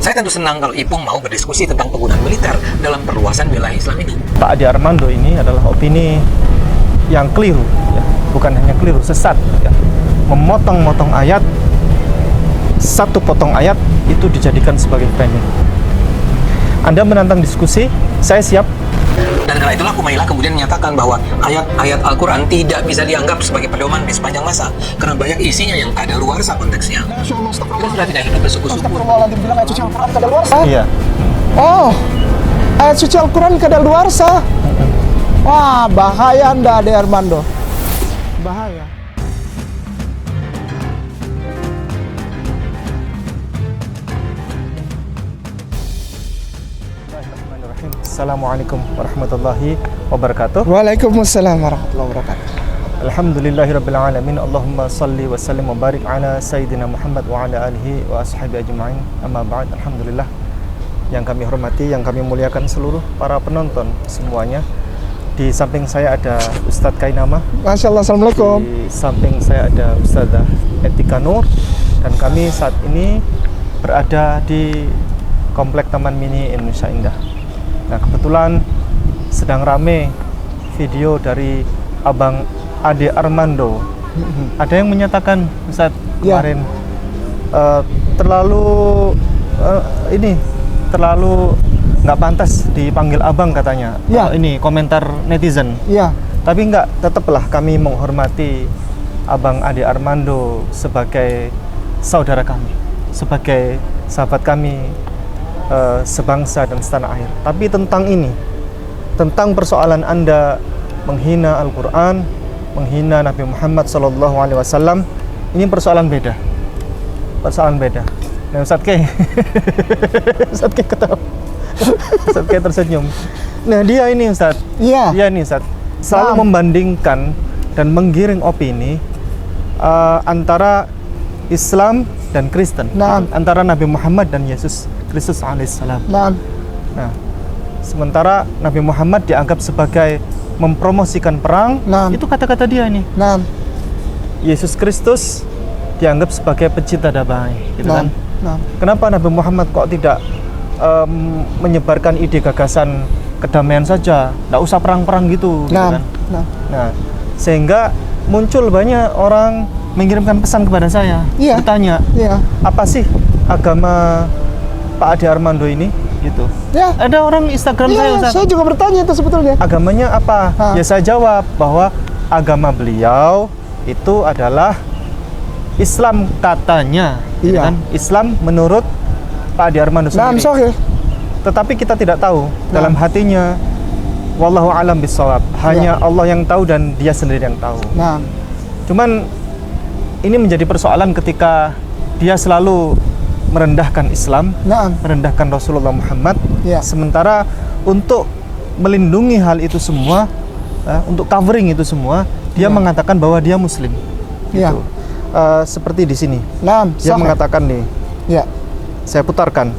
Saya tentu senang kalau Ipung mau berdiskusi tentang penggunaan militer dalam perluasan wilayah Islam ini. Pak Ade Armando ini adalah opini yang keliru, ya. Bukan hanya keliru, sesat, ya. Memotong-motong ayat, satu potong ayat itu dijadikan sebagai framing. Anda menantang diskusi, saya siap. Dan karena itulah Humaila kemudian menyatakan bahwa ayat-ayat Al-Quran tidak bisa dianggap sebagai pedoman di sepanjang masa karena banyak isinya yang kadaluarsa konteksnya. Kita sudah tidak hidup bersyukur-syukur. Bilang ayat suci Al-Quran kadaluarsa. Iya. Oh, ayat suci Al-Quran kadaluarsa. Wah, bahaya Anda, Ade Armando. Bahaya. Assalamualaikum warahmatullahi wabarakatuh. Waalaikumsalam warahmatullahi wabarakatuh. Alhamdulillahirrabbilalamin. Allahumma salli wa sallim wa barik ala Sayyidina Muhammad wa ala alihi wa ashabi ajma'in. Amma ba'd. Alhamdulillah. Yang kami hormati, yang kami muliakan seluruh para penonton semuanya. Di samping saya ada Ustadz Kainama. Masya Allah, Assalamualaikum. Di samping saya ada Ustadzah Etika Nur. Dan kami saat ini berada di Komplek Taman Mini Indonesia Indah. Nah, kebetulan sedang rame video dari Abang Ade Armando. Ada yang menyatakan Ustadz kemarin terlalu terlalu nggak pantas dipanggil abang katanya. Ini komentar netizen. Iya. Tapi nggak, tetaplah kami menghormati Abang Ade Armando sebagai saudara kami, sebagai sahabat kami, sebangsa dan setanah air. Tapi tentang ini, tentang persoalan Anda menghina Al-Quran, menghina Nabi Muhammad SAW, ini persoalan beda. Persoalan beda. Nah, Ustadz K Ustadz K ketawa, Ustadz K tersenyum. Nah, dia ini Ustadz, dia ini Ustadz selalu membandingkan dan menggiring opini antara Islam dan Kristen, antara Nabi Muhammad dan Yesus Kristus alaihissalam. Nah, sementara Nabi Muhammad dianggap sebagai mempromosikan perang, itu kata-kata dia ini. Yesus Kristus dianggap sebagai pecinta damai, gitu kan? Kenapa Nabi Muhammad kok tidak menyebarkan ide gagasan kedamaian saja, nggak usah perang-perang gitu, gitu kan? Nah, sehingga muncul banyak orang mengirimkan pesan kepada saya, bertanya, apa sih agama Pak Ade Armando ini, gitu. Ada orang Instagram saya, Ustaz. Saya juga bertanya itu sebetulnya. Agamanya apa? Ya saya jawab bahwa agama beliau itu adalah Islam katanya, kan? Islam menurut Pak Ade Armando sendiri. Tetapi kita tidak tahu dalam hatinya. Wallahu a'lam bishawab. Hanya Allah yang tahu dan dia sendiri yang tahu. Cuman ini menjadi persoalan ketika dia selalu merendahkan Islam, merendahkan Rasulullah Muhammad, sementara untuk melindungi hal itu semua, untuk covering itu semua, dia mengatakan bahwa dia Muslim. Gitu. Seperti di sini, dia mengatakan nih, saya putarkan.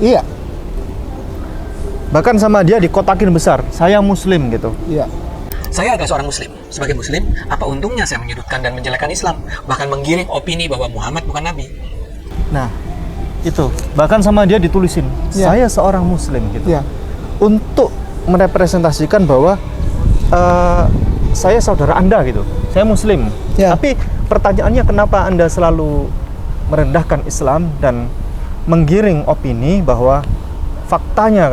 Bahkan sama dia dikotakin besar, saya Muslim gitu. Saya adalah seorang Muslim. Sebagai Muslim, apa untungnya saya menyudutkan dan menjelekkan Islam, bahkan menggiring opini bahwa Muhammad bukan Nabi? Nah, itu bahkan sama dia ditulisin, saya seorang Muslim gitu, untuk merepresentasikan bahwa saya saudara Anda gitu, saya Muslim. Tapi pertanyaannya, kenapa Anda selalu merendahkan Islam dan menggiring opini bahwa faktanya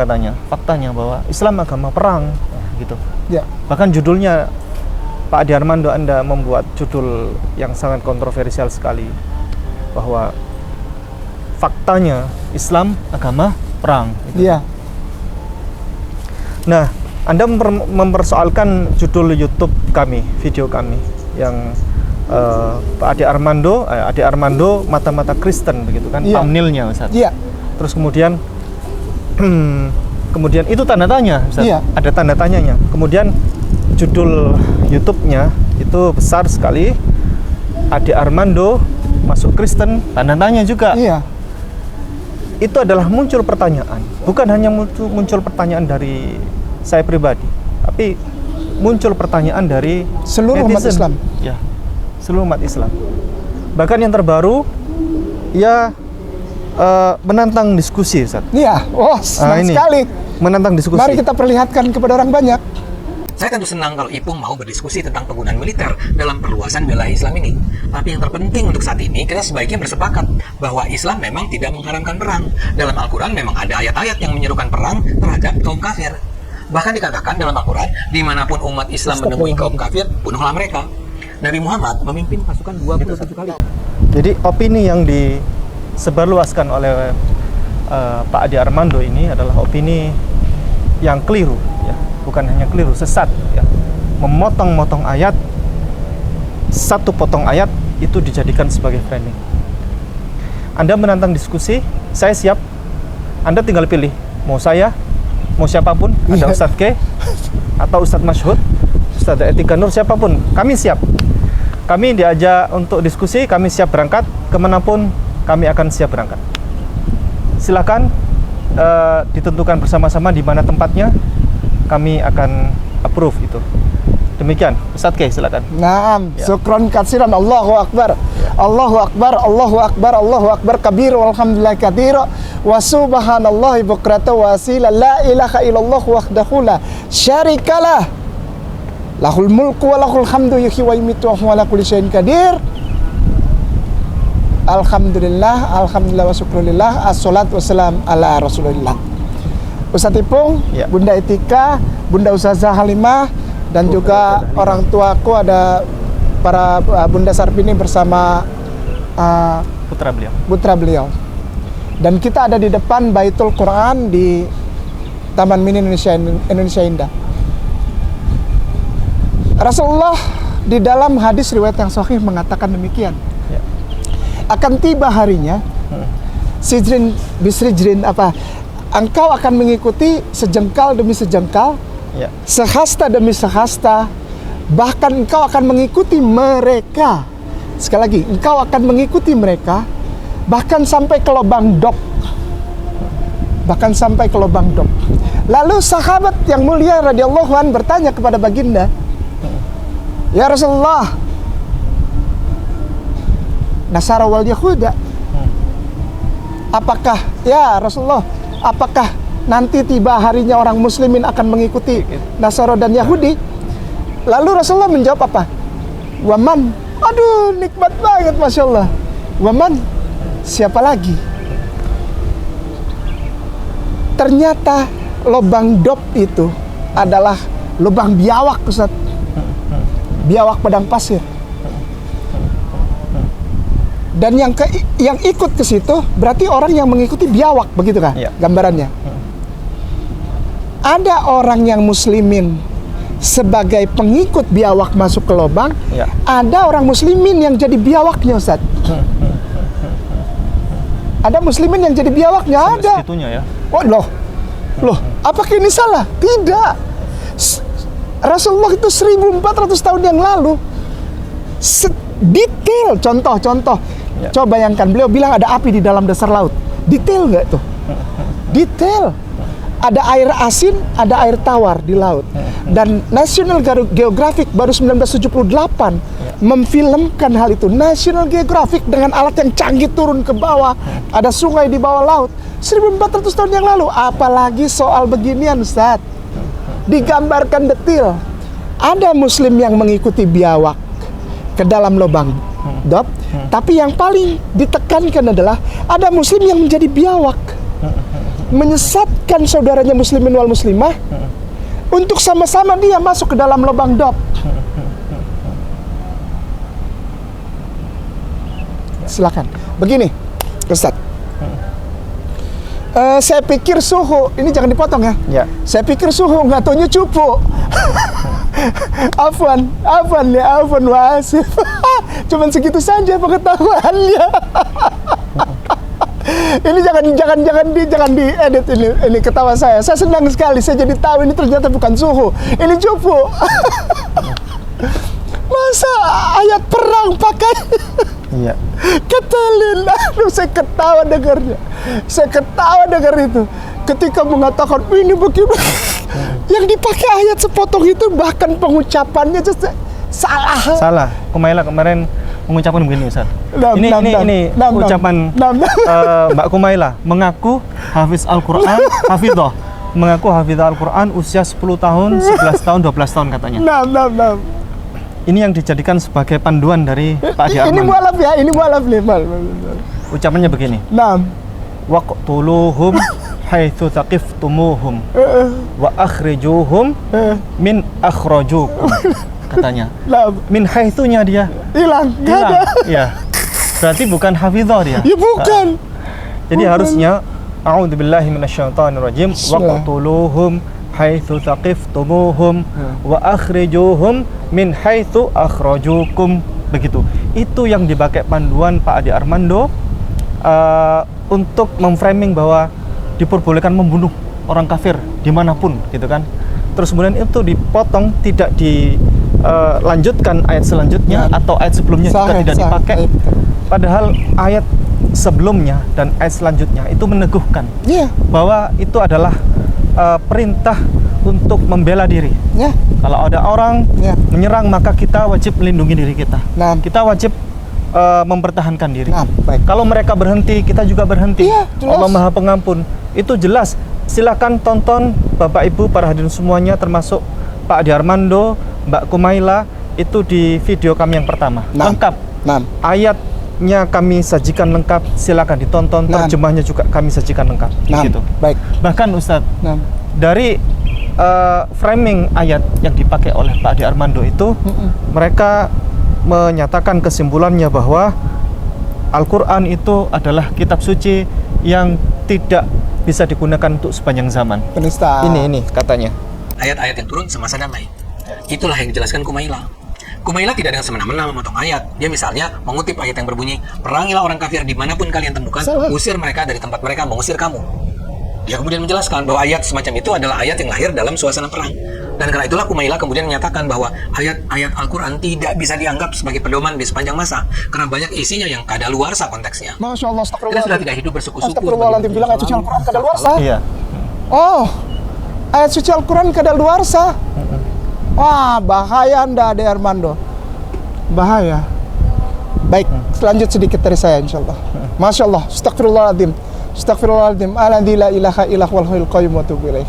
bahwa Islam agama perang, gitu. Bahkan judulnya Pak Ade Armando, Anda membuat judul yang sangat kontroversial sekali, bahwa faktanya Islam agama perang, gitu. Nah, Anda mempersoalkan judul YouTube kami, video kami yang Pak Ade Armando mata-mata Kristen, begitu kan, thumbnailnya, Ustaz. Terus kemudian itu tanda tanya, Ustaz. Ada tanda tanyanya. Kemudian judul YouTube-nya itu besar sekali, Ade Armando masuk Kristen, tanda tanya juga. Itu adalah muncul pertanyaan, bukan hanya muncul pertanyaan dari saya pribadi, tapi muncul pertanyaan dari seluruh umat Islam. Seluruh umat Islam. Bahkan yang terbaru, menantang diskusi, Ustaz. Iya, wah senang ini. sekali. Menantang diskusi. Mari kita perlihatkan kepada orang banyak. Saya tentu senang kalau Ipung mau berdiskusi tentang penggunaan militer dalam perluasan bela Islam ini. Tapi yang terpenting untuk saat ini, kita sebaiknya bersepakat bahwa Islam memang tidak mengharamkan perang. Dalam Al-Quran memang ada ayat-ayat yang menyerukan perang terhadap kaum kafir. Bahkan dikatakan dalam Al-Quran, dimanapun umat Islam menemui kaum kafir, bunuhlah mereka. Nabi Muhammad memimpin pasukan 27 kali. Jadi opini yang disebarluaskan oleh Pak Adi Armando ini adalah opini yang keliru, ya. Bukan hanya keliru, sesat, ya. Memotong-motong ayat, satu potong ayat itu dijadikan sebagai framing. Anda menantang diskusi, saya siap. Anda tinggal pilih, mau saya, mau siapapun, ada Ustadz K atau Ustadz Masyhud, Ustadz Etika Nur, siapapun, kami siap. Kami diajak untuk diskusi, kami siap berangkat, kemanapun kami akan siap berangkat. Silakan ditentukan bersama-sama di mana tempatnya, kami akan approve itu. Demikian, Ustadz K, silakan. Naam, Ya. syukron katsiran. Allahu akbar. Allahu akbar, Allahu akbar, Allahu akbar kabir walhamdulillah katsira wa subhanallahi bukratan wa asila la ilaha illallah wahdahu la syarikalah. Lahul mulku wa lahul hamdu yuhyi wa yumiitu wa huwa ala kulli syai'in qadir. Alhamdulillah, alhamdulillah wa syukrulillah, assalatu wassalam ala Rasulillah. Ustadz Ipung, Ya. Bunda Etika, Bunda Ustazah Halimah, dan juga orang tuaku ada para Bunda Sarpini bersama Putra beliau. putra beliau. Dan kita ada di depan Baitul Quran di Taman Mini Indonesia Indah. Rasulullah di dalam hadis riwayat yang sahih mengatakan demikian. Ya. Akan tiba harinya, Sijrin bisrijrin apa? Engkau akan mengikuti sejengkal demi sejengkal, Ya. sehasta demi sehasta, bahkan engkau akan mengikuti mereka. Sekali lagi, engkau akan mengikuti mereka, bahkan sampai ke lubang dop. Bahkan sampai ke lubang dop. Lalu sahabat yang mulia radhiyallahu an bertanya kepada baginda, "Ya Rasulullah, Nasara wal Yahuda, apakah ya Rasulullah, apakah nanti tiba harinya orang muslimin akan mengikuti Nasara dan Yahudi?" Lalu Rasulullah menjawab apa? Waman. Aduh, nikmat banget, Masya Allah. Waman, siapa lagi? Ternyata lubang dop itu adalah lubang biawak, Ustaz. Biawak padang pasir. Dan yang ikut ke situ berarti orang yang mengikuti biawak, begitu kan? Ya. Gambarannya. Ada orang yang muslimin sebagai pengikut biawak masuk ke lubang, Ya. ada orang muslimin yang jadi biawaknya, Ustaz. Ada muslimin yang jadi biawaknya, ada. Segitunya ya. Oh, loh, apakah ini salah? Tidak. Rasulullah itu 1400 tahun yang lalu detail, contoh. Ya. Coba bayangkan, beliau bilang ada api di dalam dasar laut. Detail nggak tuh? Detail. Ada air asin, ada air tawar di laut. Dan National Geographic baru 1978 memfilmkan hal itu. National Geographic dengan alat yang canggih turun ke bawah. Ada sungai di bawah laut. 1400 tahun yang lalu. Apalagi soal beginian, Ustaz. Digambarkan detail. Ada muslim yang mengikuti biawak ke dalam lubang dop, tapi yang paling ditekankan adalah ada muslim yang menjadi biawak, menyesatkan saudaranya muslimin wal muslimah untuk sama-sama dia masuk ke dalam lubang dop. Silakan. Begini, Ustaz. Saya pikir suhu, ini jangan dipotong ya. Ya. Saya pikir suhu nggak taunya cupu. Afwan wa asif. Cuman segitu saja pengetahuannya. Ini jangan diedit ini ketawa saya. Saya senang sekali, saya jadi tahu ini ternyata bukan suhu. Ini cupu. Masa ayat perang pakai Iya. ketelin. Aduh, saya ketawa dengarnya. Saya ketawa dengar itu. Ketika mengatakan ini begini, yang dipakai ayat sepotong itu bahkan pengucapannya salah. Salah. Kumaila kemarin mengucapkan begini, Ustaz. Ini ucapan Mbak Kumaila mengaku hafiz Al-Quran, hafidhah, mengaku hafidhah Al-Quran usia 10 tahun, 11 tahun, 12 tahun katanya. Ini yang dijadikan sebagai panduan dari Pak Adi Armando. Ini mualaf ya, ini mualaf nih. Ucapannya begini. Waqtuluhum haitsu taqiftumuhum wa akhrijuhum min akhrajukum. Katanya. Min haitsunya dia Hilang, enggak ada. Ya. Berarti bukan hafizah dia. Ya bukan. Jadi harusnya a'udzubillahi minasyaitonirrajim waqtuluhum haitsu taqiftumuhum wa akhrijuhum min haitsu akhrajukum. Begitu. Itu yang dipakai panduan Pak Adi Armando untuk memframing bahwa diperbolehkan membunuh orang kafir dimanapun, gitu kan. Terus kemudian itu dipotong, tidak dilanjutkan ayat selanjutnya atau ayat sebelumnya juga tidak dipakai. Padahal ayat sebelumnya dan ayat selanjutnya itu meneguhkan bahwa itu adalah perintah untuk membela diri. Kalau ada orang menyerang, maka kita wajib melindungi diri kita. Kita wajib mempertahankan diri. Kalau mereka berhenti, kita juga berhenti. Allah Maha Pengampun. Itu jelas. Silakan tonton Bapak Ibu para hadirin semuanya, termasuk Pak Adi Armando, Mbak Kumaila, itu di video kami yang pertama. Lengkap. Ayatnya kami sajikan lengkap. Silakan ditonton. Terjemahnya juga kami sajikan lengkap. Gitu. Baik. Bahkan Ustadz, dari framing ayat yang dipakai oleh Pak Adi Armando itu, mereka menyatakan kesimpulannya bahwa Al-Quran itu adalah kitab suci yang tidak bisa digunakan untuk sepanjang zaman. Penista. Ini katanya. Ayat-ayat yang turun semasa damai. Itulah yang dijelaskan Kumaila. Kumaila tidak dengan semena-mena memotong ayat. Dia misalnya mengutip ayat yang berbunyi, perangilah orang kafir dimanapun kalian temukan, usir mereka dari tempat mereka mengusir kamu. Dia kemudian menjelaskan bahwa ayat semacam itu adalah ayat yang lahir dalam suasana perang. Dan karena itulah Kumaila kemudian menyatakan bahwa ayat-ayat Al-Quran tidak bisa dianggap sebagai pedoman di sepanjang masa, karena banyak isinya yang kadaluarsa konteksnya. Masya Allah, Kita sudah tidak hidup bersuku-suku. Astagfirullahaladzim, bilang ayat suci Al-Quran kadaluarsa? Iya. Oh, ayat suci Al-Quran kadaluarsa? Wah, bahaya Anda, Adi Armando. Bahaya. Baik, lanjut sedikit dari saya insyaAllah. Masya Allah, astagfirullahaladzim. Astagfirullahaladzim. Alladzi la ilaha illa huwal hayyul qayyum wa atubu ilaih.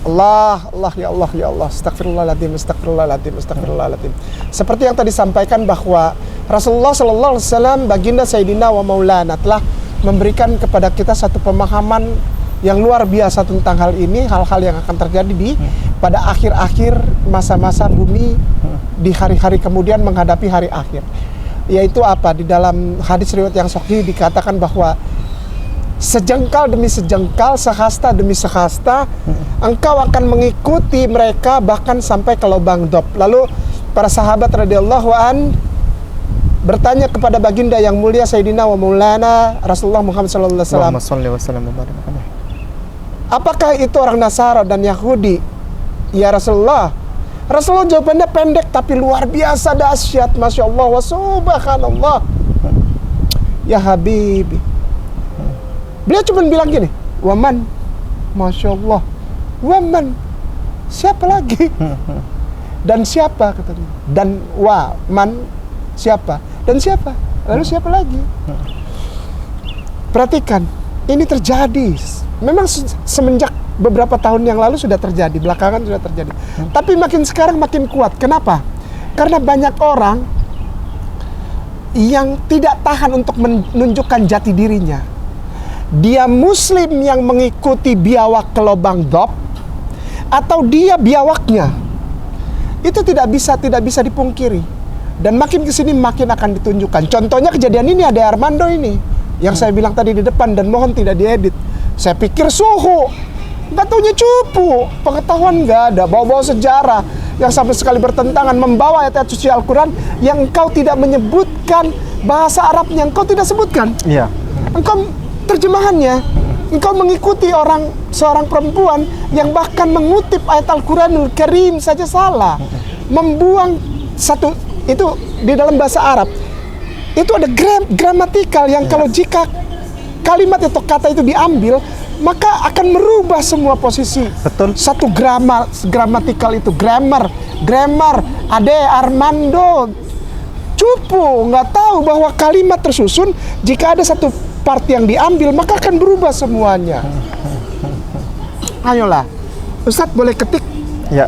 Allah, ya Allah, ya Allah. Astagfirullahaladzim, astagfirullahaladzim, astagfirullahaladzim. Seperti yang tadi sampaikan bahwa Rasulullah sallallahu alaihi wasallam, baginda Sayyidina wa Maulana, telah memberikan kepada kita satu pemahaman yang luar biasa tentang hal ini, hal-hal yang akan terjadi pada akhir-akhir masa-masa bumi, di hari-hari kemudian menghadapi hari akhir. Yaitu apa? Di dalam hadis riwayat yang sahih dikatakan bahwa sejengkal demi sejengkal, sehasta demi sehasta, engkau akan mengikuti mereka bahkan sampai ke lubang dob. Lalu para sahabat radhiyallahu an bertanya kepada baginda yang mulia Sayyidina wa Maulana Rasulullah Muhammad sallallahu alaihi wasallam, apakah itu orang Nasara dan Yahudi? Ya Rasulullah. Rasulullah jawabannya pendek tapi luar biasa dahsyat. Masya Allah wa subhanallah. Ya Habibi, beliau cuma bilang gini, waman, Masya Allah, waman, siapa lagi? Dan siapa, katanya. Dan waman, siapa? Dan siapa? Lalu siapa lagi? Perhatikan, ini terjadi. Memang semenjak beberapa tahun yang lalu sudah terjadi, belakangan sudah terjadi. Tapi makin sekarang makin kuat. Kenapa? Karena banyak orang yang tidak tahan untuk menunjukkan jati dirinya. Dia muslim yang mengikuti biawak ke lubang dob, atau dia biawaknya, itu tidak bisa dipungkiri. Dan makin kesini makin akan ditunjukkan. Contohnya kejadian ini ada Armando ini, yang saya bilang tadi di depan, dan mohon tidak diedit. Saya pikir suhu, nggak taunya cupu, pengetahuan nggak ada, bawa-bawa sejarah yang sama sekali bertentangan, membawa ayat-ayat suci Al-Quran yang engkau tidak menyebutkan bahasa Arabnya, engkau tidak sebutkan. Iya. Engkau terjemahannya, engkau mengikuti seorang perempuan yang bahkan mengutip ayat Al-Quranul Karim saja salah, membuang satu itu di dalam bahasa Arab. Itu ada gramatikal yang kalau jika kalimat atau kata itu diambil, maka akan merubah semua posisi. Betul. Satu gramatikal itu grammar. Ade Armando cupu, nggak tahu bahwa kalimat tersusun jika ada satu part yang diambil maka akan berubah semuanya. Ayolah, Ustadz boleh ketik. Ya.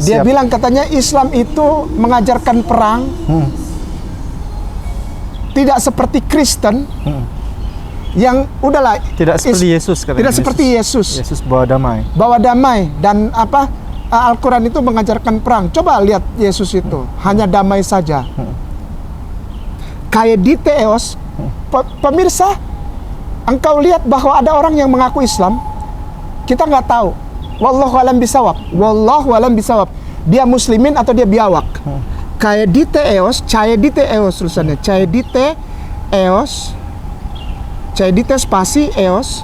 Dia Siap. bilang katanya Islam itu mengajarkan perang, tidak seperti Kristen yang udahlah Tidak seperti Yesus katanya. tidak seperti Yesus. Yesus bawa damai. Bawa damai dan Al-Quran itu mengajarkan perang. Coba lihat Yesus itu hanya damai saja. Kayak di Teos, pemirsa, engkau lihat bahwa ada orang yang mengaku Islam, kita nggak tahu. Wallahu alam bisawab. Wallahu alam bisawab. Dia muslimin atau dia biawak. Kayak di Teos, caya di Teos tulisannya. Caya di Teos, caya di Te spasi Eos,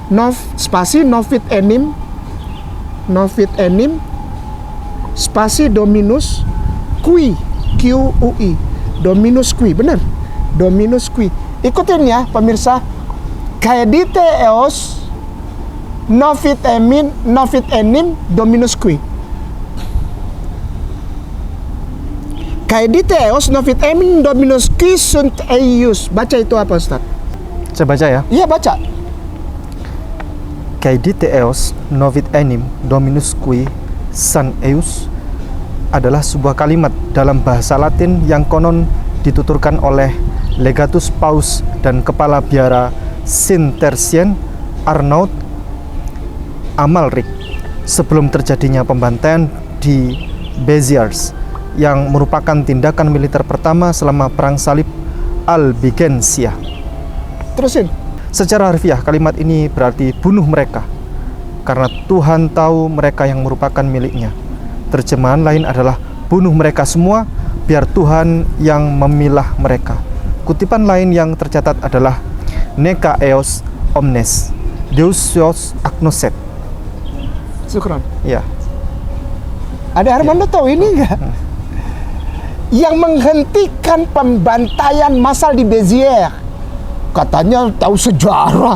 nov spasi novit enim, novit enim spasi dominus qui, QUI, dominus qui, benar, dominus qui. Ikutin ya pemirsa, caedite eos novit enim dominus qui. Caedite eos novit enim dominus qui sunt eius. Baca itu apa, Ustaz? Saya baca ya. Iya, baca. Caedite eos novit enim dominus qui san eius adalah sebuah kalimat dalam bahasa Latin yang konon dituturkan oleh Legatus Paus dan Kepala Biara Sintersien Arnaud Amalric sebelum terjadinya pembantaian di Béziers yang merupakan tindakan militer pertama selama Perang Salib Albigensia. Terusin. Secara harfiah kalimat ini berarti bunuh mereka karena Tuhan tahu mereka yang merupakan miliknya. Terjemahan lain adalah bunuh mereka semua biar Tuhan yang memilah mereka. Kutipan lain yang tercatat adalah Neca eos omnes Deus agnoset. Syukron. Ya. Ada Armando tahu ini enggak? Yang menghentikan pembantaian massal di Béziers. Katanya tahu sejarah.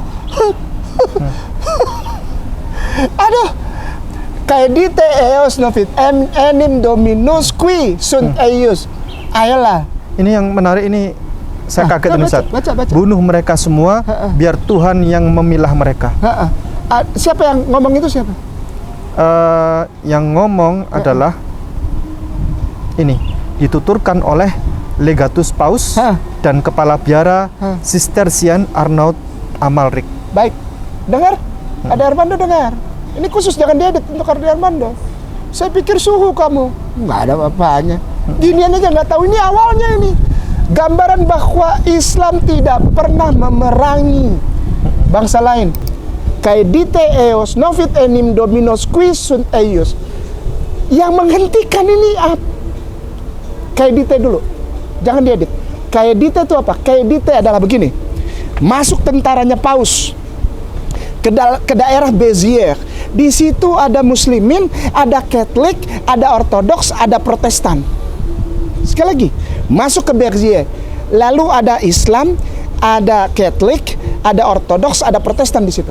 Aduh. Caedite eos novit enim dominus qui sunt eius. Ayolah. Ini yang menarik ini, saya kaget Ustaz. Baca. Bunuh mereka semua biar Tuhan yang memilah mereka. Siapa yang ngomong itu siapa? Yang ngomong adalah ini dituturkan oleh Legatus Paus dan Kepala Biara Cistercian Arnaud Amalric. Baik, dengar? Ada Armando dengar. Ini khusus jangan diedit untuk Armando. Saya pikir suhu kamu. Nggak ada apa-apanya. Ginian aja nggak tahu. Ini awalnya ini. Gambaran bahwa Islam tidak pernah memerangi bangsa lain. Caedite eos novit enim dominus qui sunt eius. Yang menghentikan ini apa? Caedite dulu. Jangan diedit. Caedite itu apa? Caedite adalah begini. Masuk tentaranya Paus ke daerah Béziers. Di situ ada Muslimin, ada Katolik, ada Ortodoks, ada Protestan. Sekali lagi, masuk ke Béziers. Lalu ada Islam, ada Katolik, ada Ortodoks, ada Protestan di situ.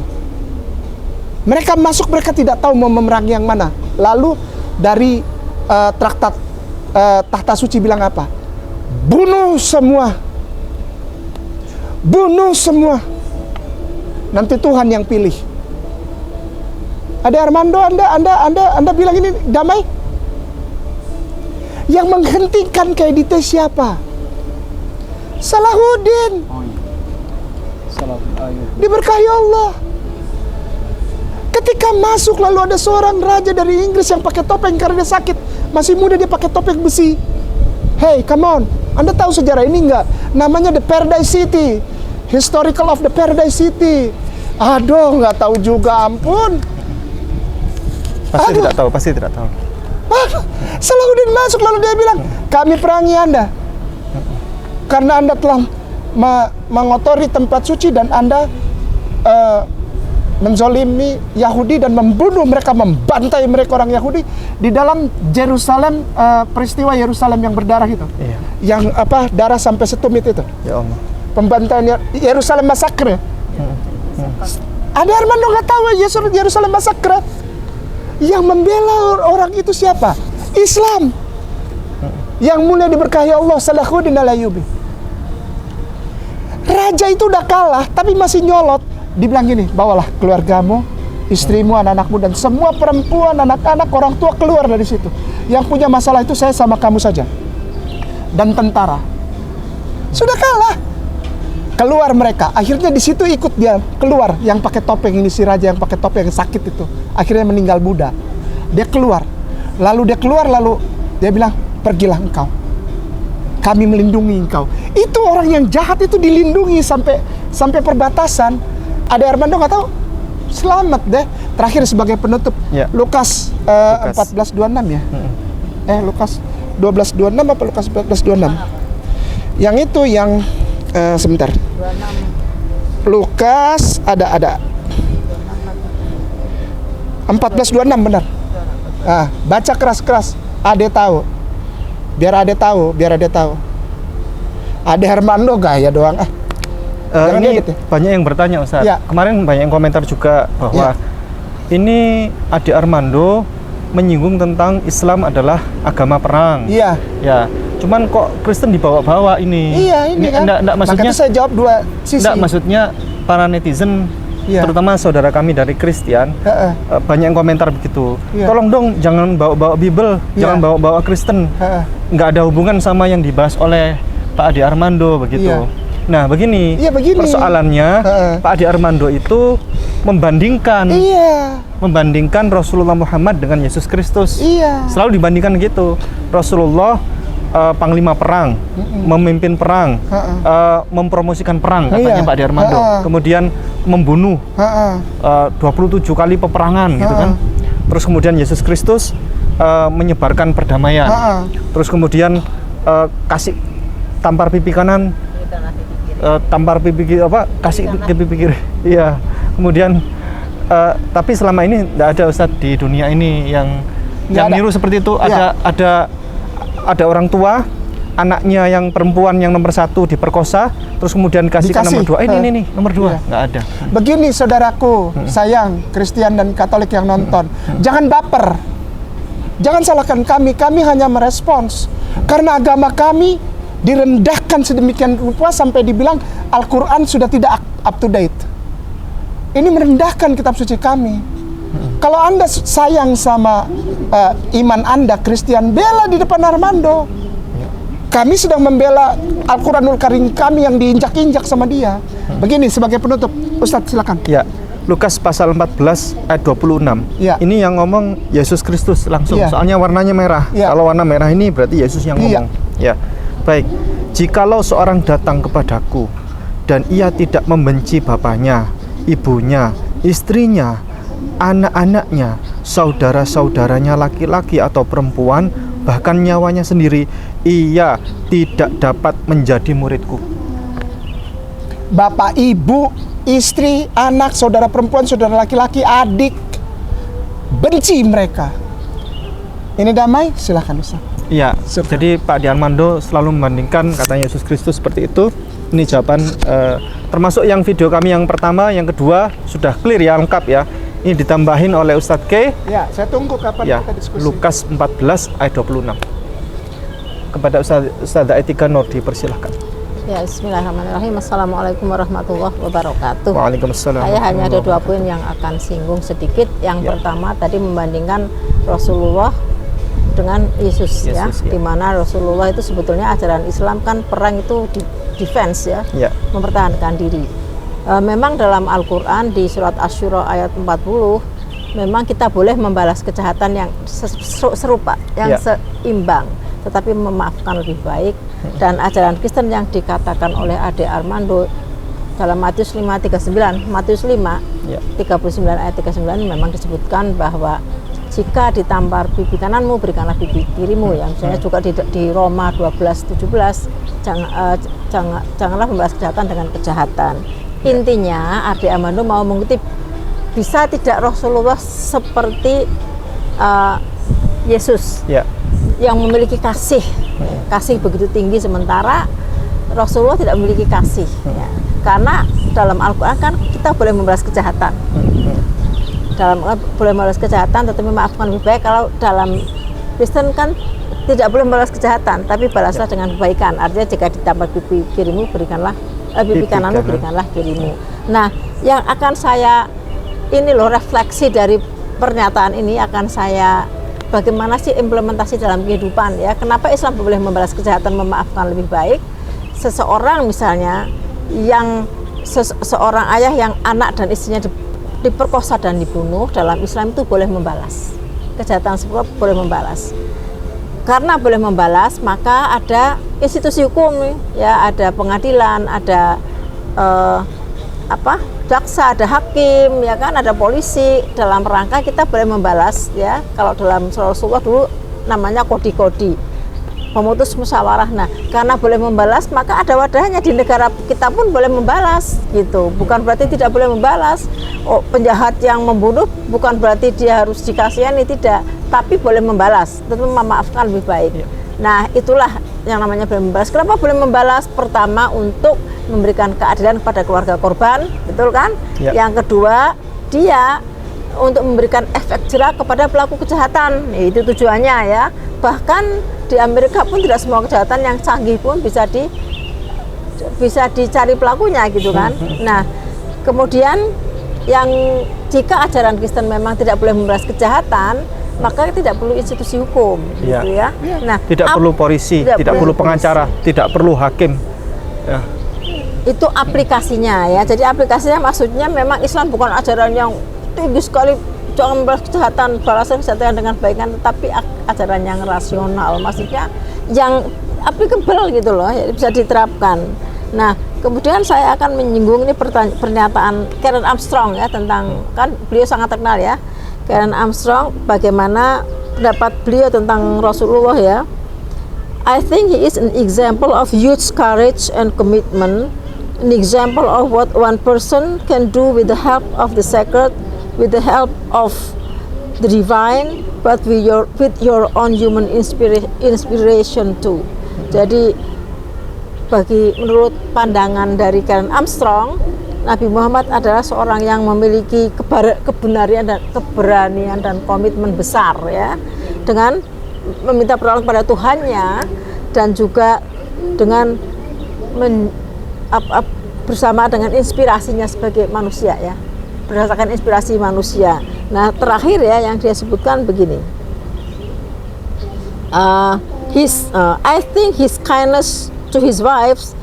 Mereka masuk, mereka tidak tahu mau memerangi yang mana. Lalu dari traktat Tahta Suci bilang apa? Bunuh semua. Bunuh semua. Nanti Tuhan yang pilih. Ada Armando, Anda bilang ini damai? Yang menghentikan Caedite siapa? Salahuddin. Diberkahi Allah. Ketika masuk lalu ada seorang raja dari Inggris yang pakai topeng karena dia sakit. Masih muda dia pakai topeng besi. Hey, come on. Anda tahu sejarah ini enggak? Namanya The Paradise City. Historical of the Paradise City. Aduh, nggak tahu juga, ampun. Pasti tidak tahu. Aduh, Salahuddin masuk lalu dia bilang, kami perangi Anda. Karena Anda telah mengotori tempat suci dan Anda menzolimi Yahudi dan membunuh mereka, membantai mereka orang Yahudi di dalam Yerusalem, peristiwa Yerusalem yang berdarah itu. Iya. Yang darah sampai setumit itu. Ya Allah. Pembantaian Yerusalem Massacre. Ada Armando nggak tahu Yerusalem Massacre? Yang membela orang itu siapa? Islam. yang mulia diberkahi Allah, Salahuddin Al-Ayyubi. Raja itu udah kalah, tapi masih nyolot. Dibilang gini, bawalah keluargamu, istrimu, anak-anakmu, dan semua perempuan, anak-anak, orang tua keluar dari situ. Yang punya masalah itu saya sama kamu saja. Dan tentara. Sudah kalah. Keluar mereka. Akhirnya di situ ikut dia keluar. Yang pakai topeng ini, si raja yang pakai topeng yang sakit itu. Akhirnya meninggal Buddha. Dia keluar. Lalu dia bilang, pergilah engkau. Kami melindungi engkau. Itu orang yang jahat itu dilindungi sampai perbatasan. Ade Armando nggak tahu. Selamat deh. Terakhir sebagai penutup, Ya. Lukas 14:26 ya. Lukas 12:26 apa Lukas 14:26? Yang itu yang sebentar. Lukas ada 14:26 benar. Baca keras-keras. Ade tahu. Biar Ade tahu. Ade Hermando gaya doang. Jangan Ini edit ya. banyak yang bertanya, Ustaz. Ya. Kemarin banyak yang komentar juga bahwa ini Ade Armando menyinggung tentang Islam adalah agama perang. Iya. Ya. Cuman kok Kristen dibawa-bawa ini? Iya, ini kan. Enggak maksudnya. Makanya saya jawab dua sisi. Enggak, maksudnya para netizen, Iya. terutama saudara kami dari Kristen, banyak yang komentar begitu. Iya. Tolong dong jangan bawa-bawa Bible, Iya. jangan bawa-bawa Kristen. Nggak ada hubungan sama yang dibahas oleh Pak Ade Armando begitu. Iya. Nah, begini. Iya, begini. Persoalannya Pak Ade Armando itu membandingkan Rasulullah Muhammad dengan Yesus Kristus. Iya. Selalu dibandingkan gitu. Rasulullah panglima perang, memimpin perang, mempromosikan perang katanya Pak Ade Armando. Kemudian membunuh 27 kali peperangan gitu kan. Terus kemudian Yesus Kristus menyebarkan perdamaian. Terus kemudian kasih tampar pipi kanan, tampar pipi kiri, kasih ke pipi kiri. Iya. Kemudian tapi selama ini tidak ada Ustadz di dunia ini yang niru seperti itu. Ada orang tua, anaknya yang perempuan yang nomor 1 diperkosa, terus kemudian dikasihkan nomor 2. Ini nomor 2. Nggak ada. Begini saudaraku, sayang Kristen dan Katolik yang nonton, jangan baper. Jangan salahkan kami hanya merespons. Karena agama kami direndahkan sedemikian rupa sampai dibilang Al-Quran sudah tidak up to date. Ini merendahkan kitab suci kami. Kalau Anda sayang sama iman Anda Kristen, bela di depan Armando. Kami sedang membela Al-Quranul Karim kami yang diinjak-injak sama dia. Begini sebagai penutup, Ustadz silakan. Ya, Lukas pasal 14 ayat 26. Ya. Ini yang ngomong Yesus Kristus langsung. Ya. Soalnya warnanya merah. Ya. Kalau warna merah ini berarti Yesus yang ngomong. Ya. Baik. Jikalau seorang datang kepadaku dan ia tidak membenci bapaknya, ibunya, istrinya, anak-anaknya, saudara-saudaranya laki-laki atau perempuan, bahkan nyawanya sendiri, ia tidak dapat menjadi muridku. Bapak, ibu, istri, anak, saudara perempuan, saudara laki-laki, adik, benci mereka. Ini damai? Silakan Ustaz. Iya, jadi Pak Ade Armando selalu membandingkan katanya Yesus Kristus seperti itu. Ini jawaban termasuk yang video kami yang pertama, yang kedua sudah clear ya, lengkap ya. Ini ditambahin oleh Ustadz K. Ya, saya tunggu kapan Ya, kita diskusi. Lukas 14 ayat 26. Kepada Ustazah Etika Nur dipersilahkan. Ya, bismillahirrahmanirrahim. Assalamualaikum warahmatullahi wabarakatuh. Waalaikumsalam. Saya hanya ada 2 poin yang akan singgung sedikit. Yang pertama tadi membandingkan Rasulullah dengan Yesus ya, di mana Rasulullah itu sebetulnya ajaran Islam kan perang itu defense ya, mempertahankan diri. Memang dalam Al-Quran di surat Asy-Syura ayat 40 memang kita boleh membalas kejahatan yang serupa, yang seimbang, tetapi memaafkan lebih baik. Dan ajaran Kristen yang dikatakan oleh Ade Armando dalam Matius 5:39, Matius 5 39 ayat 39 memang disebutkan bahwa jika ditampar pipi kananmu, berikanlah pipi kirimu. Ya, misalnya juga di Roma 12:17, janganlah membalas kejahatan dengan kejahatan. Intinya, Ade Armando mau mengutip, bisa tidak Rasulullah seperti Yesus yang memiliki kasih begitu tinggi, sementara Rasulullah tidak memiliki kasih. Ya. Karena dalam Al-Quran kan kita boleh membalas kejahatan. Boleh membalas kejahatan, tetapi memaafkan lebih baik. Kalau dalam Kristen kan tidak boleh membalas kejahatan, tapi balaslah dengan kebaikan. Artinya jika ditampar pipi kirimu, berikanlah pipi kananmu, berikanlah kirimu. Nah, yang akan saya ini loh refleksi dari pernyataan ini akan saya bagaimana sih implementasi dalam kehidupan ya. Kenapa Islam boleh membalas kejahatan, memaafkan lebih baik? Seseorang misalnya yang seorang ayah yang anak dan istrinya diperkosa dan dibunuh, dalam Islam itu boleh membalas kejahatan tersebut, boleh membalas. Karena boleh membalas, maka ada institusi hukum ya, ada pengadilan, ada jaksa, ada hakim, ya kan, ada polisi. Dalam rangka kita boleh membalas ya. Kalau dalam Rasulullah dulu namanya kodi-kodi, pemutus musyawarah. Nah, karena boleh membalas, maka ada wadahnya. Di negara kita pun boleh membalas gitu. Bukan berarti tidak boleh membalas. Oh, penjahat yang membunuh bukan berarti dia harus dikasihani, tidak, tapi boleh membalas, tentu memaafkan lebih baik. Nah, itulah yang namanya boleh membalas. Kenapa boleh membalas? Pertama, untuk memberikan keadilan kepada keluarga korban, betul kan? Yang kedua, dia untuk memberikan efek jera kepada pelaku kejahatan. Itu tujuannya ya. Bahkan di Amerika pun tidak semua kejahatan yang canggih pun bisa dicari pelakunya gitu kan. Nah, kemudian yang jika ajaran Kristen memang tidak boleh membalas kejahatan, maka tidak perlu institusi hukum gitu ya. Nah, tidak perlu polisi, tidak perlu pengacara, tidak perlu hakim. Ya. Itu aplikasinya ya. Jadi aplikasinya maksudnya memang Islam bukan ajaran yang tinggi sekali, jangan membalas kejahatan, balaslah kejahatan dengan kebaikan, tetapi ajaran yang rasional, maksudnya yang applicable gitu loh, ya, bisa diterapkan. Nah, kemudian saya akan menyinggung ini pernyataan Karen Armstrong ya, tentang, kan beliau sangat terkenal ya, Karen Armstrong, bagaimana pendapat beliau tentang Rasulullah ya. I think he is an example of huge courage and commitment, an example of what one person can do with the help of the sacred, with the help of the divine, but with your own human inspiration too. Jadi menurut pandangan dari Karen Armstrong, Nabi Muhammad adalah seorang yang memiliki keberanian dan komitmen besar ya, dengan meminta pertolongan pada Tuhannya, dan juga dengan bersama dengan inspirasinya sebagai manusia ya, berdasarkan inspirasi manusia. Nah, terakhir ya yang dia sebutkan begini, I think his kindness to his wives,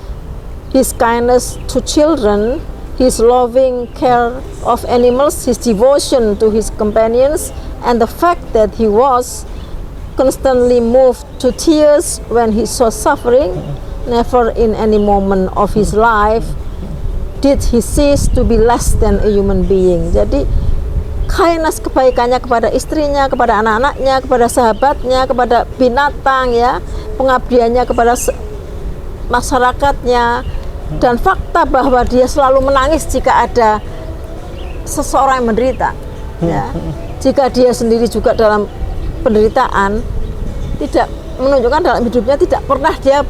his kindness to children, his loving care of animals, his devotion to his companions, and the fact that he was constantly moved to tears when he saw suffering, never in any moment of his life did he cease to be less than a human being. Jadi kindness, kebaikannya kepada istrinya, kepada anak-anaknya, kepada sahabatnya, kepada binatang ya, pengabdiannya kepada masyarakatnya, dan fakta bahwa dia selalu menangis jika ada seseorang yang menderita ya. Jika dia sendiri juga dalam penderitaan, tidak menunjukkan dalam hidupnya tidak pernah dia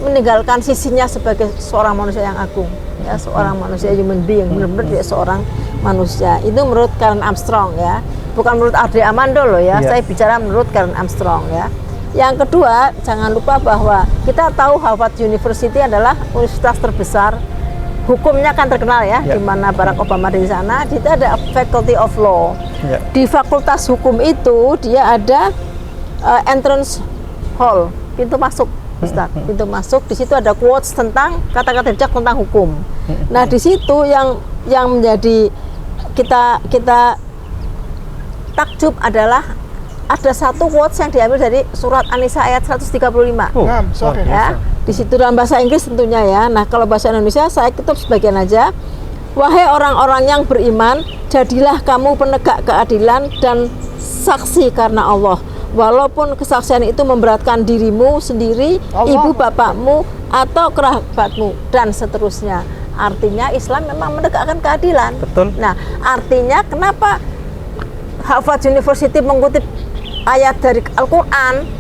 meninggalkan sisinya sebagai seorang manusia yang agung ya, seorang manusia human being, benar-benar dia seorang manusia. Itu menurut Karen Armstrong ya, bukan menurut Ardrey Amando loh ya. Saya bicara menurut Karen Armstrong ya. Yang kedua, jangan lupa bahwa kita tahu Harvard University adalah universitas terbesar, hukumnya kan terkenal ya, di mana Barack Obama di sana. Di situ ada Faculty of Law. Di fakultas hukum itu dia ada entrance hall, pintu masuk, Ustaz, pintu masuk. Di situ ada quotes tentang kata-kata bijak tentang hukum. Nah, di situ yang menjadi kita takjub adalah ada satu quotes yang diambil dari surat An-Nisa ayat 135. Ya. Di situ dalam bahasa Inggris tentunya ya. Nah, kalau bahasa Indonesia saya ketup sebagian aja. Wahai orang-orang yang beriman, jadilah kamu penegak keadilan dan saksi karena Allah. Walaupun kesaksian itu memberatkan dirimu sendiri, ibu bapakmu, atau kerabatmu, dan seterusnya. Artinya Islam memang menegakkan keadilan. Betul. Nah, artinya kenapa Harvard University mengutip ayat dari Al-Quran,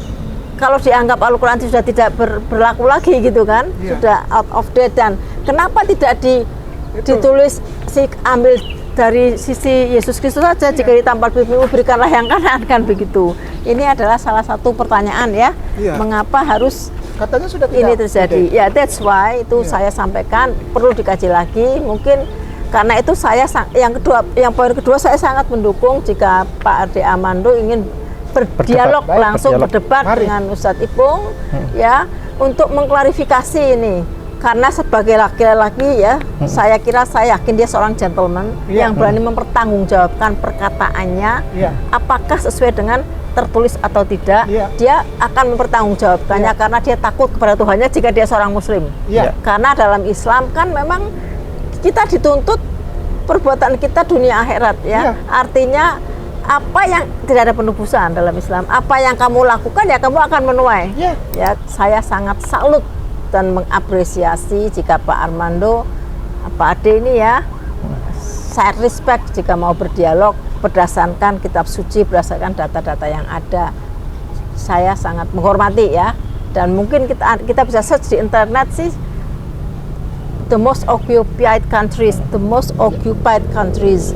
kalau dianggap Al-Quran sudah tidak berlaku lagi gitu kan, sudah out of date, dan kenapa tidak ditulis ambil dari sisi Yesus Kristus saja, jika ditampar pipimu berikanlah yang kanan, kan begitu. Ini adalah salah satu pertanyaan ya, Iya. mengapa harus Katanya sudah tidak. ini terjadi. Oke. Ya, that's why itu Iya. saya sampaikan perlu dikaji lagi. Mungkin karena itu yang poin kedua saya sangat mendukung jika Pak Ade Armando ingin berdialog Baik, langsung berdialog. berdebat Mari. dengan Ustadz Ipung ya, untuk mengklarifikasi ini. Karena sebagai laki-laki ya, saya yakin dia seorang gentleman Iya. yang berani mempertanggungjawabkan perkataannya, Iya. apakah sesuai dengan tertulis atau tidak. Iya. Dia akan mempertanggungjawabkannya Iya. karena dia takut kepada Tuhannya jika dia seorang muslim. Iya. Karena dalam Islam kan memang kita dituntut perbuatan kita dunia akhirat ya. Iya. Artinya apa yang tidak ada penebusan dalam Islam, apa yang kamu lakukan ya kamu akan menuai. Iya. Ya, saya sangat salut dan mengapresiasi jika Pak Armando, Pak Ade ini ya, saya respect jika mau berdialog berdasarkan kitab suci, berdasarkan data-data yang ada. Saya sangat menghormati ya, dan mungkin kita bisa search di internet sih, the most occupied countries.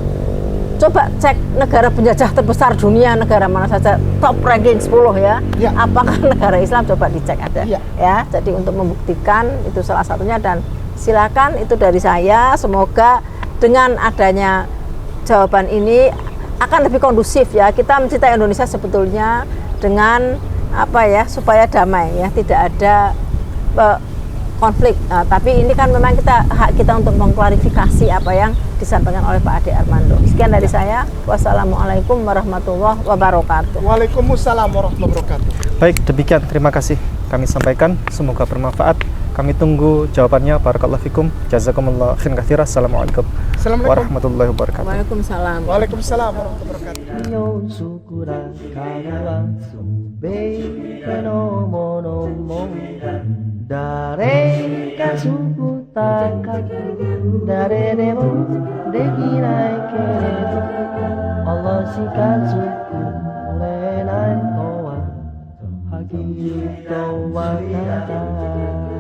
Coba cek negara penjajah terbesar dunia, negara mana saja, top ranking 10 ya. Ya. Apakah negara Islam, coba dicek ada. Ya. Ya, jadi untuk membuktikan itu salah satunya, dan silakan itu dari saya. Semoga dengan adanya jawaban ini akan lebih kondusif ya. Kita mencintai Indonesia sebetulnya dengan apa ya, supaya damai ya, tidak ada konflik. Nah, tapi ini kan memang hak kita untuk mengklarifikasi apa yang disampaikan oleh Pak Ade Armando. Sekian dari saya. Wassalamualaikum warahmatullahi wabarakatuh. Waalaikumsalam warahmatullahi wabarakatuh. Baik, demikian terima kasih kami sampaikan, semoga bermanfaat. Kami tunggu jawabannya. Barakallahu fikum. Jazakumullah khairan katsira. Assalamualaikum Assalamualaikum. warahmatullahi wabarakatuh. Waalaikumsalam. Waalaikumsalam warahmatullahi wabarakatuh. よそこらからはすべてのものも誰か作ったか誰でもできないけれどAllahしか作れないのははっきりとわかった